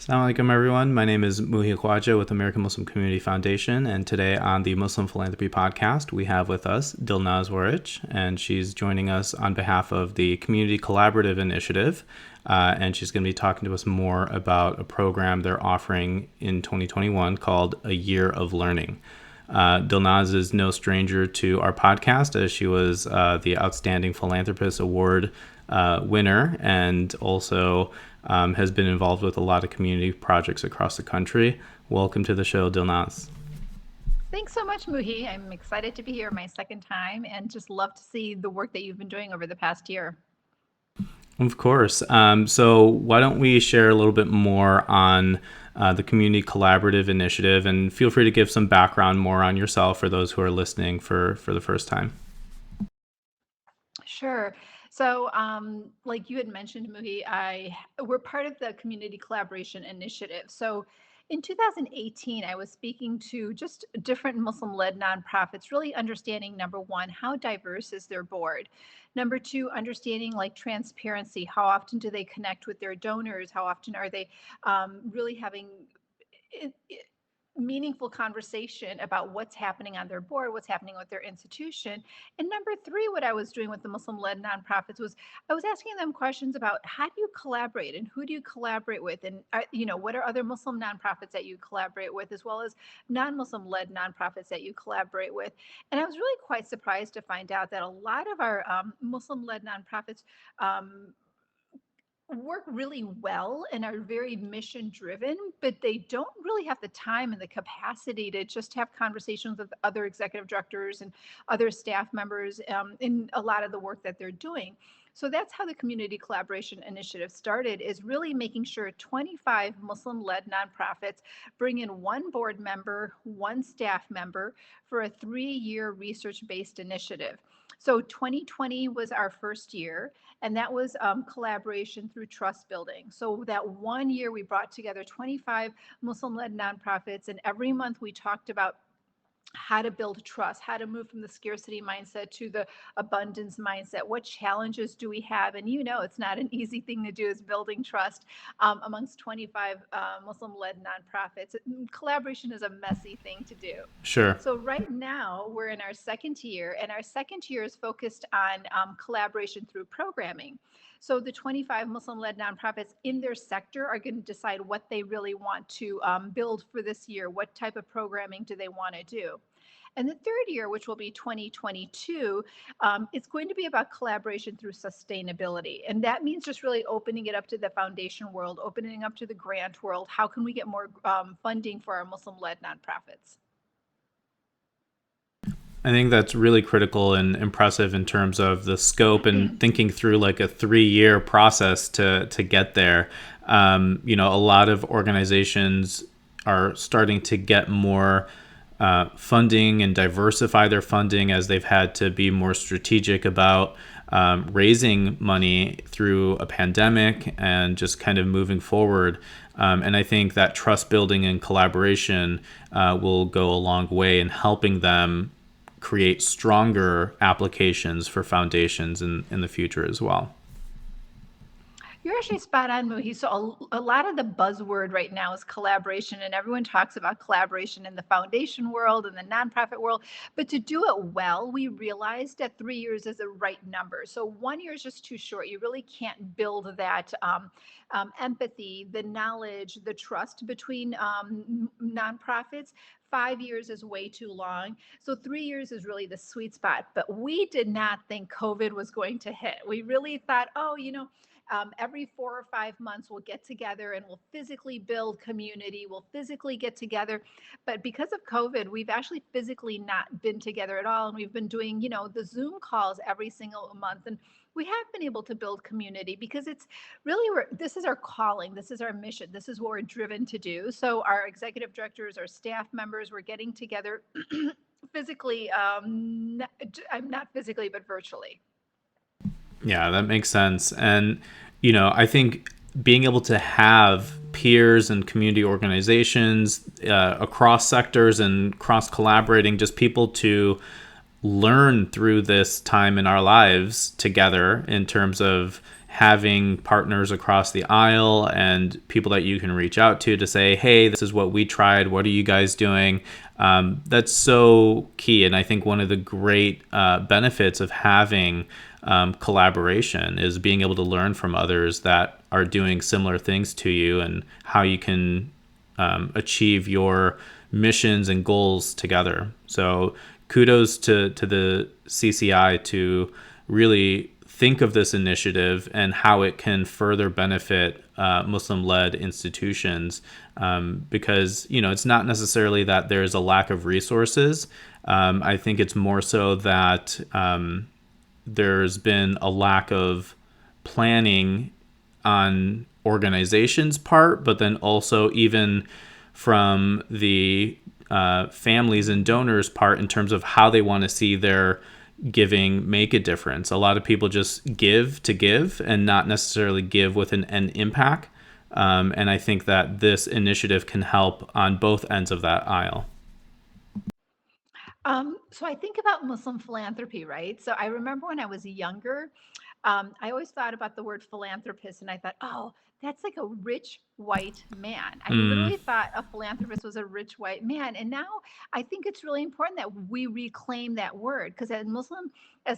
Assalamu alaikum, everyone. My name is Muhi Khwaja with American Muslim Community Foundation, and today on the Muslim Philanthropy Podcast, we have with us Dilnaz Waraich, and she's joining us on behalf of the Community Collaborative Initiative, and she's going to be talking to us more about a program they're offering in 2021 called A Year of Learning. Dilnaz is no stranger to our podcast, as she was the Outstanding Philanthropist Award winner, and also has been involved with a lot of community projects across the country. Welcome to the show, Dilnaz. Thanks so much, Muhi. I'm excited to be here my second time and just love to see the work that you've been doing over the past year. Of course. So why don't we share a little bit more on the Community Collaborative Initiative, and feel free to give some background more on yourself for those who are listening for the first time. Sure. So, like you had mentioned, Muhi, we're part of the Community Collaboration Initiative. So in 2018, I was speaking to just different Muslim-led nonprofits, really understanding, number one, how diverse is their board? Number two, understanding like transparency. How often do they connect with their donors? How often are they really having meaningful conversation about what's happening on their board, what's happening with their institution. And number three, what I was doing with the Muslim-led nonprofits was I was asking them questions about how do you collaborate and who do you collaborate with, and what are other Muslim nonprofits that you collaborate with, as well as non-Muslim-led nonprofits that you collaborate with. And I was really quite surprised to find out that a lot of our Muslim-led nonprofits work really well and are very mission driven, but they don't really have the time and the capacity to just have conversations with other executive directors and other staff members in a lot of the work that they're doing. So that's how the Community Collaboration Initiative started, is really making sure 25 Muslim-led nonprofits bring in one board member, one staff member for a 3-year research-based initiative. So 2020 was our first year, and that was collaboration through trust building. So that 1 year we brought together 25 Muslim-led nonprofits, and every month we talked about how to build trust, how to move from the scarcity mindset to the abundance mindset. What challenges do we have? And it's not an easy thing to do, is building trust amongst 25 Muslim-led nonprofits. Collaboration is a messy thing to do. Sure. So right now we're in our second year, and our second year is focused on collaboration through programming. So the 25 Muslim-led nonprofits in their sector are going to decide what they really want to build for this year. What type of programming do they want to do? And the third year, which will be 2022, it's going to be about collaboration through sustainability. And that means just really opening it up to the foundation world, opening up to the grant world. How can we get more funding for our Muslim-led nonprofits? I think that's really critical and impressive in terms of the scope and thinking through like a 3-year process to get there. A lot of organizations are starting to get more funding and diversify their funding as they've had to be more strategic about raising money through a pandemic and just kind of moving forward. And I think that trust building and collaboration will go a long way in helping them create stronger applications for foundations in the future as well. You're actually spot on, Muhi. So a lot of the buzzword right now is collaboration, and everyone talks about collaboration in the foundation world and the nonprofit world. But to do it well, we realized that 3 years is the right number. So 1 year is just too short. You really can't build that empathy, the knowledge, the trust between nonprofits. 5 years is way too long. So 3 years is really the sweet spot. But we did not think COVID was going to hit. We really thought, every 4 or 5 months we'll get together and we'll physically build community, we'll physically get together. But because of COVID, we've actually physically not been together at all. And we've been doing, the Zoom calls every single month. And we have been able to build community because it's really, this is our calling, this is our mission, this is what we're driven to do. So our executive directors, our staff members, we're getting together physically, not physically, but virtually. Yeah, that makes sense. And, I think being able to have peers and community organizations across sectors and cross collaborating, just people to learn through this time in our lives together in terms of having partners across the aisle and people that you can reach out to say, hey, this is what we tried. What are you guys doing? That's so key. And I think one of the great benefits of having collaboration is being able to learn from others that are doing similar things to you and how you can achieve your missions and goals together. So kudos to the CCI to really think of this initiative and how it can further benefit Muslim-led institutions, because it's not necessarily that there's a lack of resources. I think it's more so that there's been a lack of planning on organizations' part, but then also even from the families and donors' part in terms of how they want to see their giving make a difference. A lot of people just give to give and not necessarily give with an end impact. And I think that this initiative can help on both ends of that aisle. So I think about Muslim philanthropy, right? So I remember when I was younger, I always thought about the word philanthropist, and I thought, oh, that's like a rich white man. I literally thought a philanthropist was a rich white man. And now I think it's really important that we reclaim that word, because as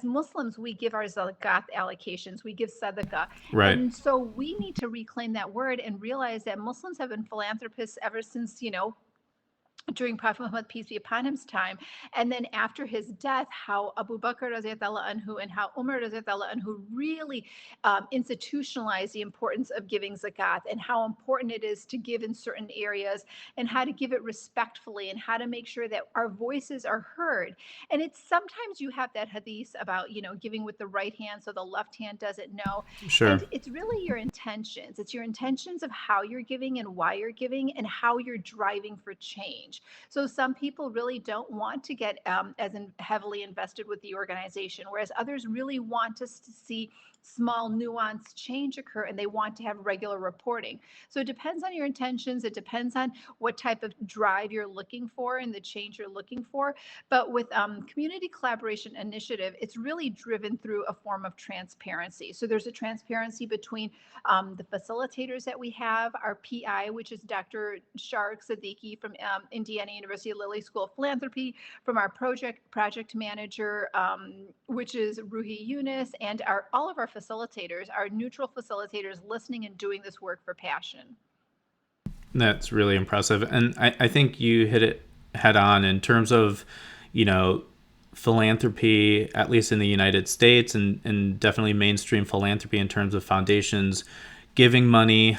Muslims, we give our zakat allocations, we give sadaqah. Right. And so we need to reclaim that word and realize that Muslims have been philanthropists ever since, during Prophet Muhammad, peace be upon him's time. And then after his death, how Abu Bakr radiallahu anhu and how Umar radiallahu anhu really institutionalized the importance of giving zakat, and how important it is to give in certain areas, and how to give it respectfully, and how to make sure that our voices are heard. And it's sometimes you have that hadith about, giving with the right hand so the left hand doesn't know. Sure. And it's really your intentions. It's your intentions of how you're giving and why you're giving and how you're driving for change. So some people really don't want to get heavily invested with the organization, whereas others really want us to see small nuanced change occur, and they want to have regular reporting. So it depends on your intentions. It depends on what type of drive you're looking for and the change you're looking for. But with Community Collaboration Initiative, it's really driven through a form of transparency. So there's a transparency between the facilitators that we have, our PI, which is Dr. Shark Siddiqui from Indiana University Lilly School of Philanthropy, from our project manager, which is Ruhi Yunus, and all of our facilitators, our neutral facilitators, listening and doing this work for passion. That's really impressive. And I think you hit it head on in terms of, philanthropy, at least in the United States, and definitely mainstream philanthropy in terms of foundations giving money.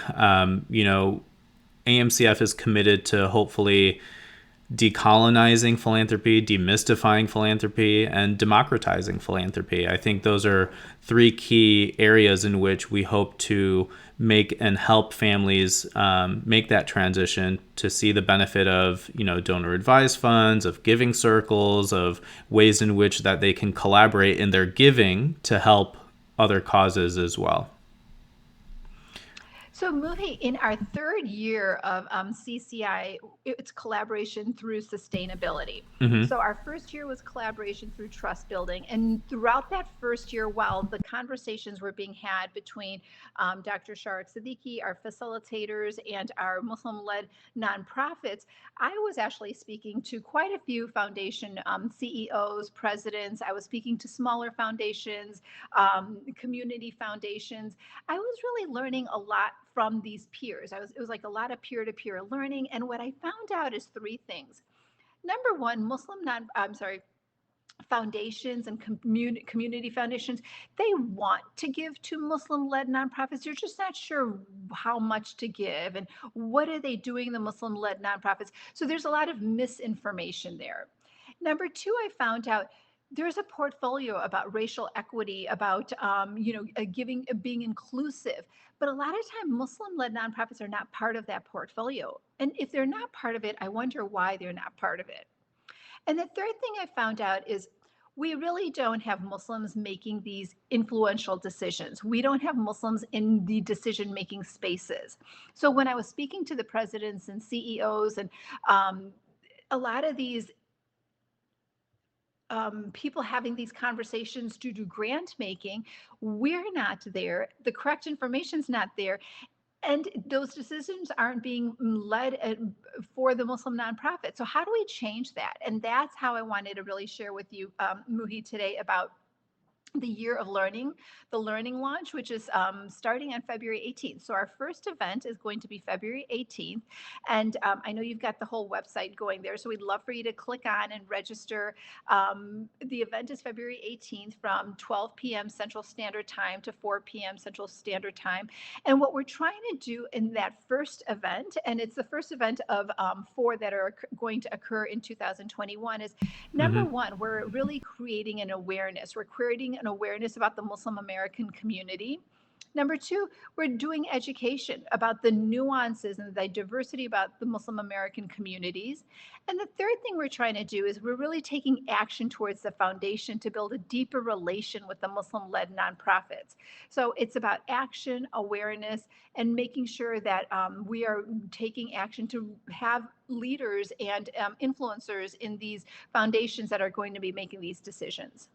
AMCF is committed to hopefully decolonizing philanthropy, demystifying philanthropy, and democratizing philanthropy. I think those are three key areas in which we hope to make and help families make that transition to see the benefit of, donor advised funds, of giving circles, of ways in which that they can collaborate in their giving to help other causes as well. So, Muhi, in our third year of CCI, it's collaboration through sustainability. Mm-hmm. So, our first year was collaboration through trust building. And throughout that first year, while the conversations were being had between Dr. Shark Siddiqui, our facilitators, and our Muslim-led nonprofits, I was actually speaking to quite a few foundation CEOs, presidents. I was speaking to smaller foundations, community foundations. I was really learning a lot from these peers. It was like a lot of peer-to-peer learning. And what I found out is three things. Number one, foundations and community foundations, they want to give to Muslim-led nonprofits. They're just not sure how much to give and what are they doing, the Muslim-led nonprofits. So there's a lot of misinformation there. Number two, I found out there's a portfolio about racial equity, about giving, being inclusive. But a lot of time, Muslim-led nonprofits are not part of that portfolio. And if they're not part of it, I wonder why they're not part of it. And the third thing I found out is we really don't have Muslims making these influential decisions. We don't have Muslims in the decision-making spaces. So when I was speaking to the presidents and CEOs and a lot of these people having these conversations to do grant making, we're not there. The correct information's not there. And those decisions aren't being led for the Muslim nonprofit. So how do we change that? And that's how I wanted to really share with you, Muhi, today about the year of learning, the learning launch, which is starting on February 18th. So our first event is going to be February 18th. And I know you've got the whole website going there. So we'd love for you to click on and register. The event is February 18th from 12 p.m. Central Standard Time to 4 p.m. Central Standard Time. And what we're trying to do in that first event, and it's the first event of 4 that are going to occur in 2021, is number one, we're really creating an awareness. We're creating an awareness about the Muslim American community. Number two, we're doing education about the nuances and the diversity about the Muslim American communities. And the third thing we're trying to do is we're really taking action towards the foundation to build a deeper relation with the Muslim-led nonprofits. So it's about action, awareness, and making sure that we are taking action to have leaders and influencers in these foundations that are going to be making these decisions.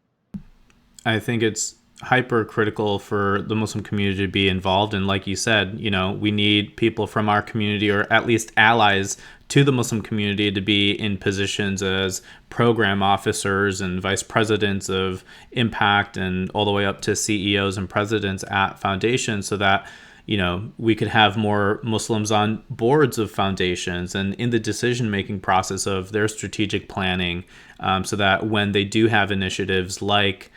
I think it's hyper critical for the Muslim community to be involved. And like you said, we need people from our community, or at least allies to the Muslim community, to be in positions as program officers and vice presidents of impact, and all the way up to CEOs and presidents at foundations, so that we could have more Muslims on boards of foundations and in the decision-making process of their strategic planning, so that when they do have initiatives like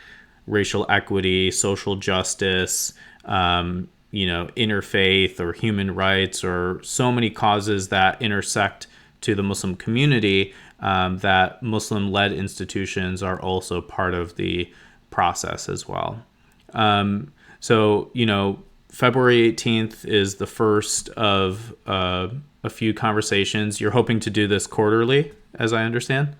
racial equity, social justice, interfaith or human rights, or so many causes that intersect to the Muslim community, that Muslim-led institutions are also part of the process as well. So, February 18th is the first of a few conversations. You're hoping to do this quarterly, as I understand?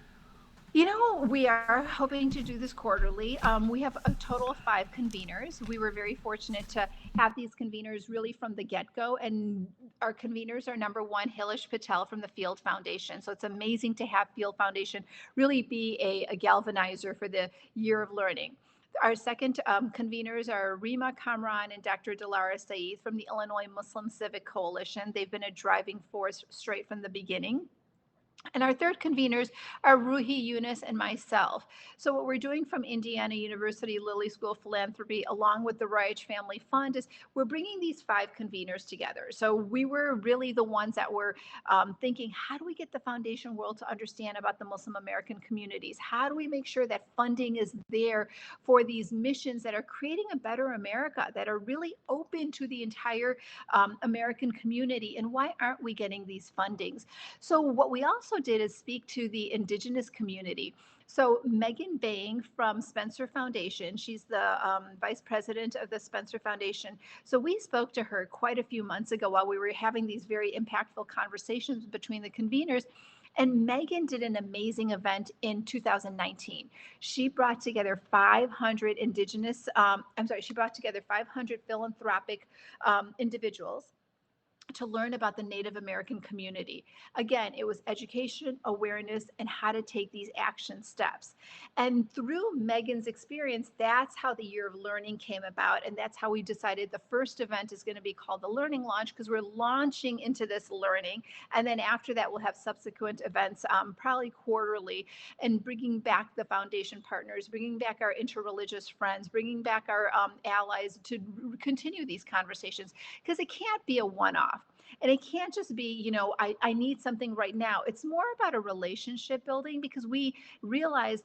We are hoping to do this quarterly. We have a total of 5 conveners. We were very fortunate to have these conveners really from the get-go. And our conveners are number one, Hilish Patel from the Field Foundation. So it's amazing to have Field Foundation really be a galvanizer for the year of learning. Our second conveners are Rima Kamran and Dr. Dilara Saeed from the Illinois Muslim Civic Coalition. They've been a driving force straight from the beginning. And our third conveners are Ruhi Yunus and myself. So what we're doing from Indiana University Lilly School of Philanthropy, along with the Waraich Family Fund, is we're bringing these 5 conveners together. So we were really the ones that were thinking, how do we get the foundation world to understand about the Muslim American communities? How do we make sure that funding is there for these missions that are creating a better America, that are really open to the entire American community? And why aren't we getting these fundings? So what we also did is speak to the indigenous community. So Megan Bang from Spencer Foundation, she's the vice president of the Spencer Foundation. So we spoke to her quite a few months ago while we were having these very impactful conversations between the conveners. And Megan did an amazing event in 2019. She brought together 500 she brought together 500 philanthropic individuals to learn about the Native American community. Again, it was education, awareness, and how to take these action steps. And through Megan's experience, that's how the year of learning came about. And that's how we decided the first event is going to be called the Learning Launch, because we're launching into this learning. And then after that, we'll have subsequent events, probably quarterly, and bringing back the foundation partners, bringing back our interreligious friends, bringing back our allies to continue these conversations, because it can't be a one-off. And it can't just be, I need something right now. It's more about a relationship building, because we realize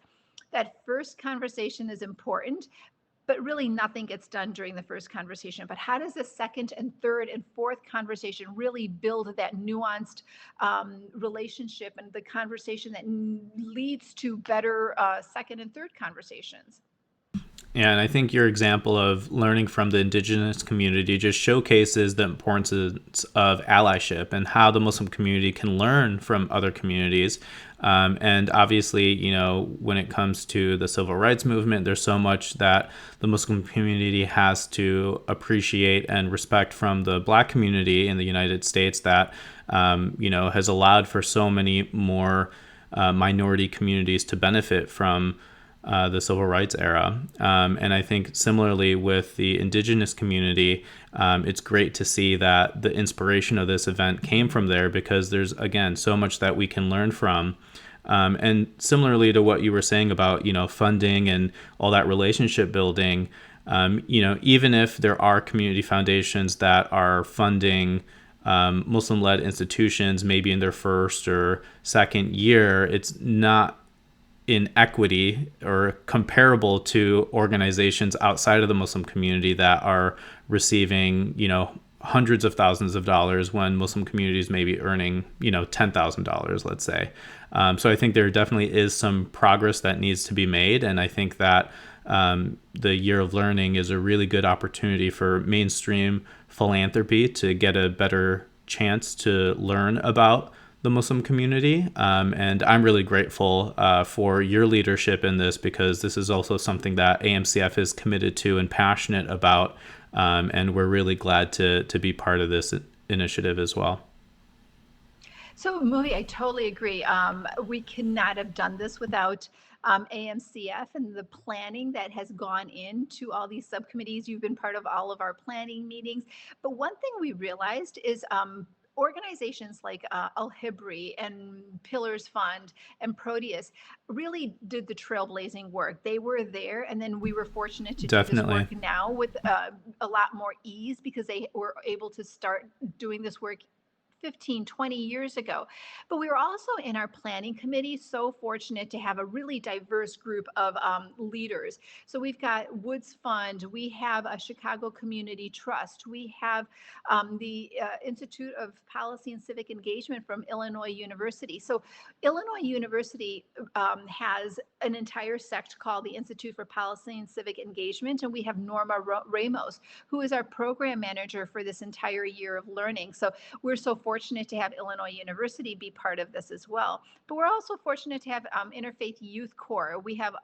that first conversation is important, but really nothing gets done during the first conversation. But how does the second and third and fourth conversation really build that nuanced relationship and the conversation that leads to better second and third conversations? Yeah, and I think your example of learning from the indigenous community just showcases the importance of allyship and how the Muslim community can learn from other communities. And obviously, when it comes to the civil rights movement, there's so much that the Muslim community has to appreciate and respect from the Black community in the United States that, has allowed for so many more minority communities to benefit from the civil rights era. And I think similarly with the indigenous community, it's great to see that the inspiration of this event came from there, because there's, again, so much that we can learn from. And similarly to what you were saying about, funding and all that relationship building, even if there are community foundations that are funding Muslim-led institutions maybe in their first or second year, it's not in equity or comparable to organizations outside of the Muslim community that are receiving, hundreds of thousands of dollars when Muslim communities may be earning, $10,000, let's say. So I think there definitely is some progress that needs to be made. And I think that the Year of Learning is a really good opportunity for mainstream philanthropy to get a better chance to learn about the Muslim community. And I'm really grateful for your leadership in this, because this is also something that AMCF is committed to and passionate about. And we're really glad to be part of this initiative as well. So, Muhi, I totally agree. We cannot have done this without AMCF and the planning that has gone into all these subcommittees. You've been part of all of our planning meetings. But one thing we realized is organizations like Al-Hibri and Pillars Fund and Proteus really did the trailblazing work. They were there, and then we were fortunate to Definitely. do this work now with a lot more ease, because they were able to start doing this work 15, 20 years ago. But we were also in our planning committee so fortunate to have a really diverse group of leaders. So we've got Woods Fund, we have a Chicago Community Trust, we have the Institute of Policy and Civic Engagement from Illinois University. So Illinois University has an entire sect called the Institute for Policy and Civic Engagement, and we have Norma Ramos, who is our program manager for this entire year of learning. So we're so fortunate to have Illinois University be part of this as well. But we're also fortunate to have Interfaith Youth Corps. We have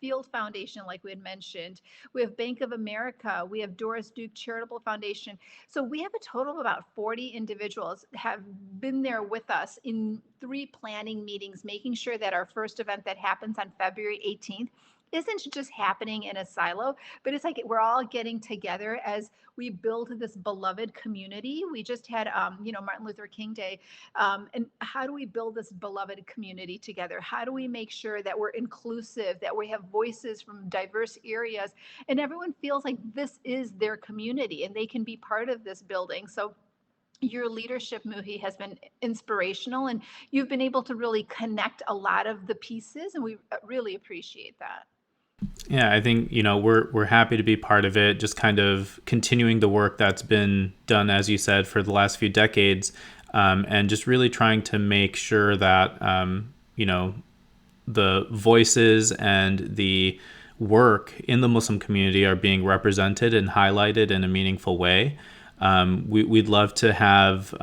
Field Foundation, like we had mentioned. We have Bank of America. We have Doris Duke Charitable Foundation. So we have a total of about 40 individuals have been there with us in 3 planning meetings, making sure that our first event that happens on February 18th isn't just happening in a silo, but it's like we're all getting together as we build this beloved community. We just had, Martin Luther King Day. And how do we build this beloved community together? How do we make sure that we're inclusive, that we have voices from diverse areas, and everyone feels like this is their community and they can be part of this building? So your leadership, Muhi, has been inspirational, and you've been able to really connect a lot of the pieces, and we really appreciate that. Yeah, I think, we're happy to be part of it, just kind of continuing the work that's been done, as you said, for the last few decades, and just really trying to make sure that, the voices and the work in the Muslim community are being represented and highlighted in a meaningful way. We'd love to have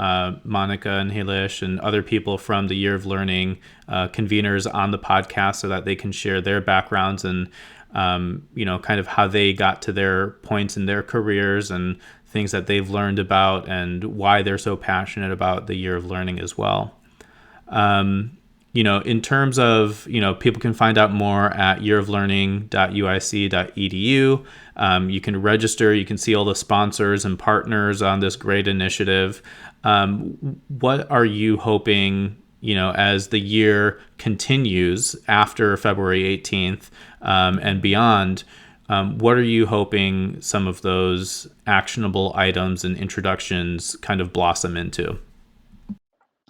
Monica and Halish and other people from the Year of Learning conveners on the podcast, so that they can share their backgrounds and, kind of how they got to their points in their careers and things that they've learned about and why they're so passionate about the Year of Learning as well. In terms of, people can find out more at yearoflearning.uic.edu. You can register, you can see all the sponsors and partners on this great initiative. What are you hoping, as the year continues after February 18th and beyond, what are you hoping some of those actionable items and introductions kind of blossom into?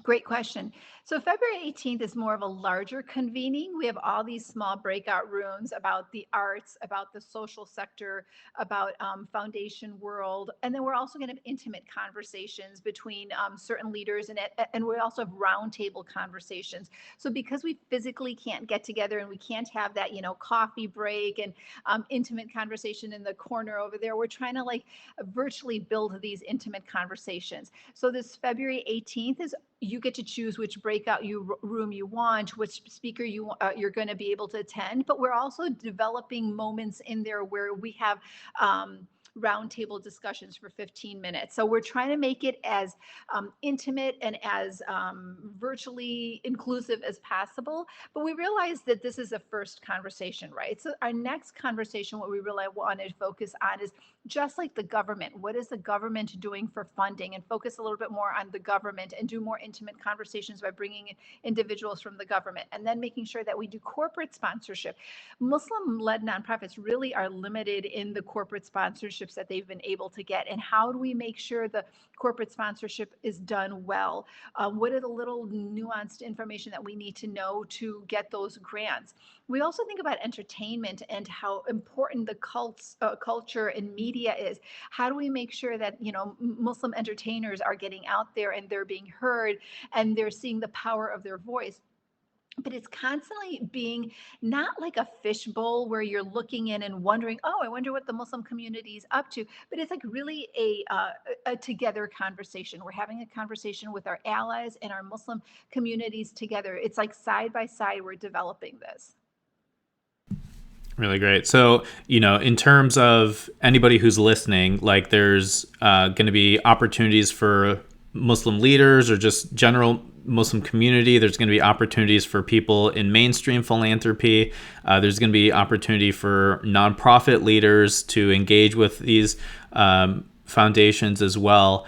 Great question. So February 18th is more of a larger convening. We have all these small breakout rooms about the arts, about the social sector, about foundation world. And then we're also going to have intimate conversations between certain leaders, and we also have roundtable conversations. So because we physically can't get together and we can't have that, coffee break and intimate conversation in the corner over there, we're trying to virtually build these intimate conversations. So this February 18th is, you get to choose which breakout room you want, which speaker you're going to be able to attend. But we're also developing moments in there where we have roundtable discussions for 15 minutes. So we're trying to make it as intimate and as virtually inclusive as possible. But we realize that this is a first conversation, right? So our next conversation, what we really want to focus on is just like the government. What is the government doing for funding? And focus a little bit more on the government and do more intimate conversations by bringing in individuals from the government. And then making sure that we do corporate sponsorship. Muslim-led nonprofits really are limited in the corporate sponsorships that they've been able to get. And how do we make sure the corporate sponsorship is done well? What are the little nuanced information that we need to know to get those grants? We also think about entertainment and how important the culture and media is. How do we make sure that Muslim entertainers are getting out there and they're being heard and they're seeing the power of their voice? But it's constantly being not like a fishbowl where you're looking in and wondering, oh, I wonder what the Muslim community is up to. But it's like really a together conversation. We're having a conversation with our allies and our Muslim communities together. It's like side by side, we're developing this. Really great. So, in terms of anybody who's listening, like there's going to be opportunities for Muslim leaders or just general Muslim community. There's going to be opportunities for people in mainstream philanthropy. There's going to be opportunity for nonprofit leaders to engage with these foundations as well.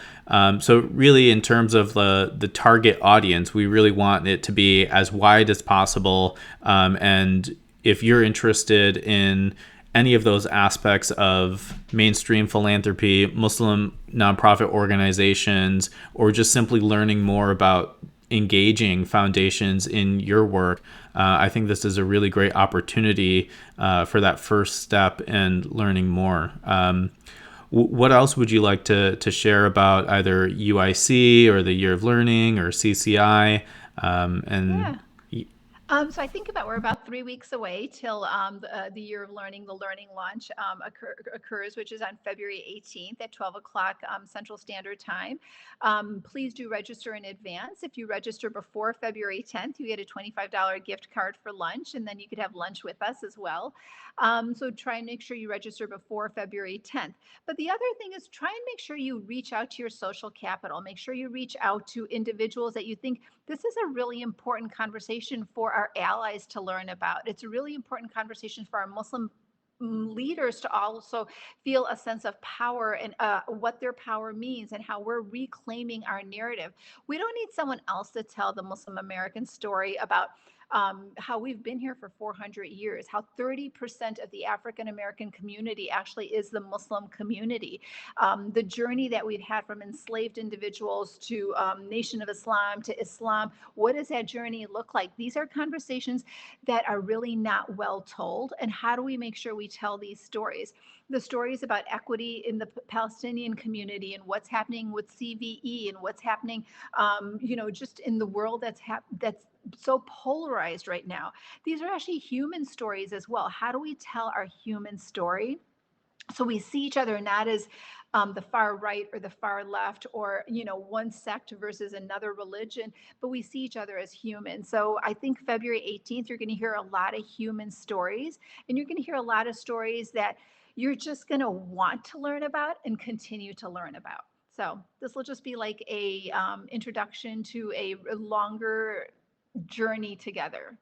So really, in terms of the target audience, we really want it to be as wide as possible. And if you're interested in any of those aspects of mainstream philanthropy, Muslim nonprofit organizations, or just simply learning more about engaging foundations in your work, I think this is a really great opportunity for that first step and learning more. What else would you like to share about either UIC or the Year of Learning or CCI? So I think we're about 3 weeks away till the Year of Learning, the learning launch occurs, which is on February 18th at 12 o'clock Central Standard Time. Please do register in advance. If you register before February 10th, you get a $25 gift card for lunch, and then you could have lunch with us as well. So try and make sure you register before February 10th. But the other thing is try and make sure you reach out to your social capital. Make sure you reach out to individuals that you think this is a really important conversation for our allies to learn about. It's a really important conversation for our Muslim leaders to also feel a sense of power and what their power means and how we're reclaiming our narrative. We don't need someone else to tell the Muslim American story about how we've been here for 400 years, how 30% of the African American community actually is the Muslim community, the journey that we've had from enslaved individuals to Nation of Islam to Islam. What does that journey look like? These are conversations that are really not well told. And how do we make sure we tell these stories? The stories about equity in the Palestinian community and what's happening with CVE and what's happening, just in the world that's so polarized right now. These are actually human stories as well. How do we tell our human story? So we see each other not as the far right or the far left or, one sect versus another religion, but we see each other as humans. So I think February 18th, you're going to hear a lot of human stories, and you're going to hear a lot of stories that you're just going to want to learn about and continue to learn about. So this will just be like a introduction to a longer journey together.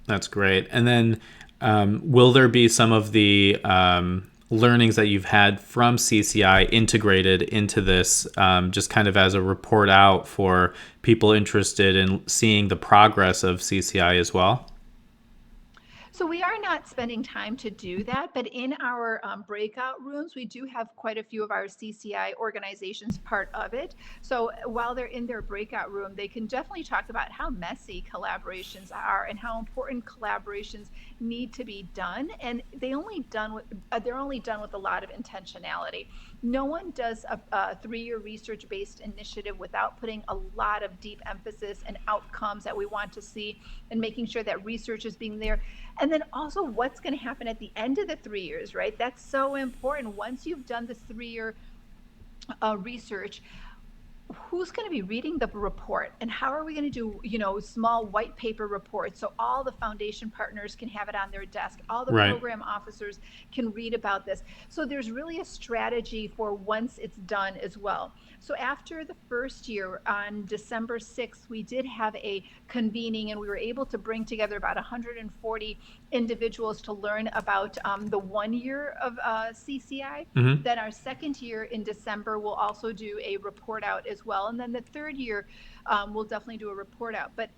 That's great. And then will there be some of the learnings that you've had from CCI integrated into this, just kind of as a report out for people interested in seeing the progress of CCI as well? So we are not spending time to do that, but in our breakout rooms, we do have quite a few of our CCI organizations part of it. So while they're in their breakout room, they can definitely talk about how messy collaborations are and how important collaborations need to be done. And they're only done with a lot of intentionality. No one does a 3-year research-based initiative without putting a lot of deep emphasis and outcomes that we want to see and making sure that research is being there. And then also what's going to happen at the end of the 3 years, right? That's so important. Once you've done the 3-year research, who's going to be reading the report, and how are we going to do, small white paper reports so all the foundation partners can have it on their desk, all the Right. program officers can read about this. So there's really a strategy for once it's done as well. So after the first year, on December 6th, we did have a convening, and we were able to bring together about 140 individuals to learn about the 1 year of CCI. Mm-hmm. Then our second year in December, we'll also do a report out as well. And then the third year, we'll definitely do a report out. But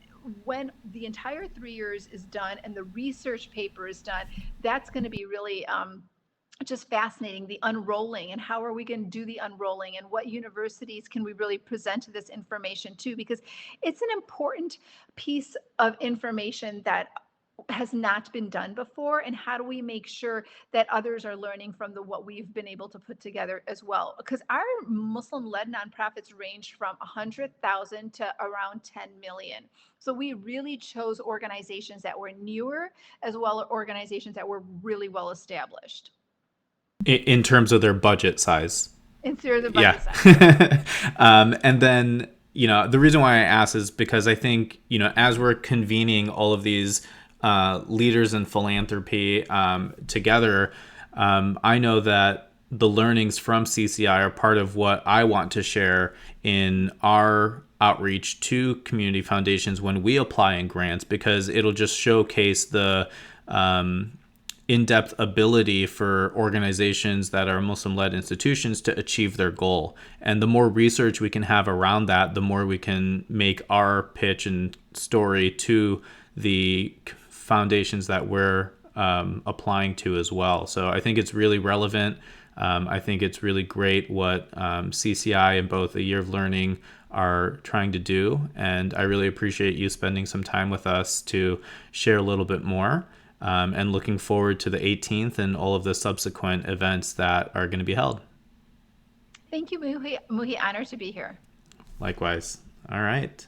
when the entire 3 years is done and the research paper is done, that's going to be really just fascinating, the unrolling, and how are we going to do the unrolling, and what universities can we really present this information to, because it's an important piece of information that has not been done before, and how do we make sure that others are learning from what we've been able to put together as well, because our Muslim-led nonprofits ranged from 100,000 to around 10 million. So we really chose organizations that were newer, as well as organizations that were really well established In terms of their budget size. in terms of budget size. And then, the reason why I ask is because I think, as we're convening all of these leaders in philanthropy together, I know that the learnings from CCI are part of what I want to share in our outreach to community foundations when we apply in grants, because it'll just showcase the in-depth ability for organizations that are Muslim-led institutions to achieve their goal. And the more research we can have around that, the more we can make our pitch and story to the foundations that we're applying to as well. So I think it's really relevant. I think it's really great what CCI and both A Year of Learning are trying to do. And I really appreciate you spending some time with us to share a little bit more. And looking forward to the 18th and all of the subsequent events that are going to be held. Thank you, Muhi. Muhi, honored to be here. Likewise. All right.